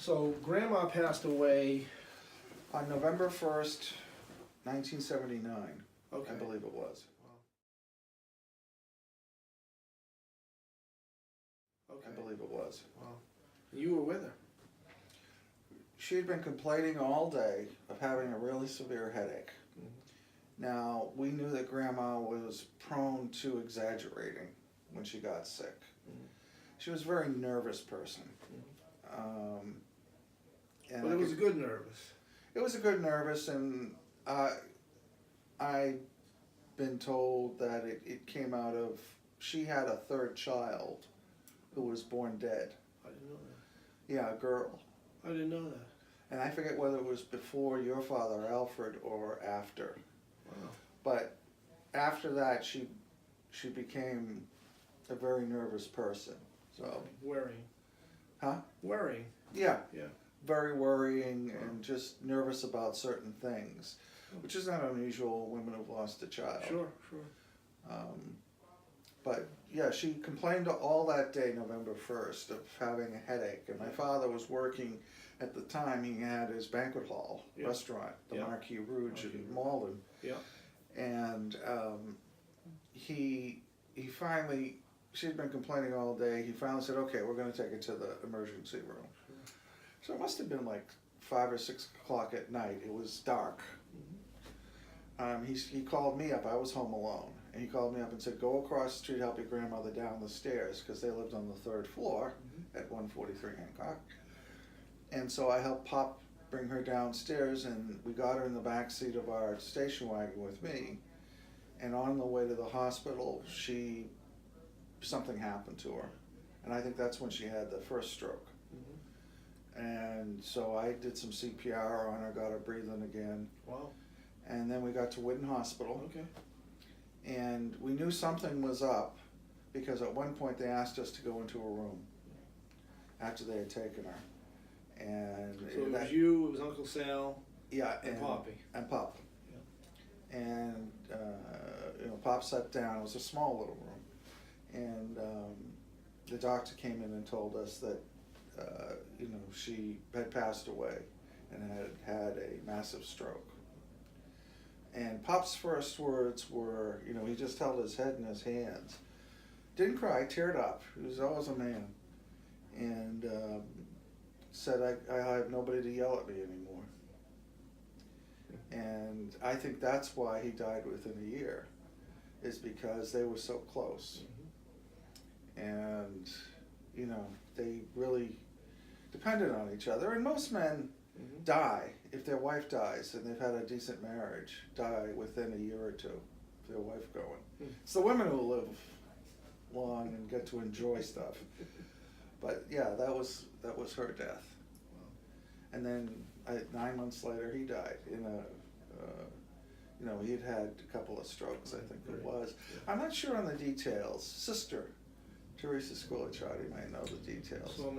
So Grandma passed away. On November 1st, 1979, Okay. I believe it was. Okay. I believe it was. Wow. You were with her. She had been complaining all day of having a really severe headache. Mm-hmm. Now, we knew that Grandma was prone to exaggerating when she got sick. Mm-hmm. She was a very nervous person. Mm-hmm. And But it was a good nervous. It was a good nervous, and I've been told that it came out of, she had a third child who was born dead. I didn't know that. Yeah, a girl. I didn't know that. And I forget whether it was before your father, Alfred, or after. Wow. But after that, she became a very nervous person. So Worrying. Huh? Worrying. Yeah. Yeah. Very worrying and just nervous about certain things, which is not unusual. Women who've lost a child. Sure, sure. But yeah, she complained all that day, November 1st, of having a headache. And my father was working at the time. He had his banquet hall restaurant, the Marquis Rouge in Malden. Yeah. And he finally, she'd been complaining all day. He finally said, "Okay, we're going to take her to the emergency room." So it must have been like 5 or 6 o'clock at night. It was dark. Mm-hmm. He called me up. I was home alone. And he called me up and said, "Go across the street, help your grandmother down the stairs," because they lived on the 3rd floor at 143 Hancock. And so I helped Pop bring her downstairs, and we got her in the back seat of our station wagon with me. And on the way to the hospital, something happened to her. And I think that's when she had the first stroke. And so I did some CPR on her, got her breathing again. Wow. And then we got to Whidden Hospital. Okay. And we knew something was up because at one point they asked us to go into a room after they had taken her. And so it was you, it was Uncle Sal, and Poppy. And Pop. Yeah. And Pop sat down. It was a small little room. And the doctor came in and told us that she had passed away and had a massive stroke. And Pop's first words were, he just held his head in his hands. Didn't cry, teared up. He was always a man. And said, I have nobody to yell at me anymore. And I think that's why he died within a year, is because they were so close. And, they really depended on each other. And most men die, if their wife dies and they've had a decent marriage, die within a year or two of their wife going. It's the women who live long and get to enjoy stuff. But yeah, that was her death. And then 9 months later, he died in he'd had a couple of strokes, I think it was. I'm not sure on the details. Sister Teresa Squilacciati might know the details. So many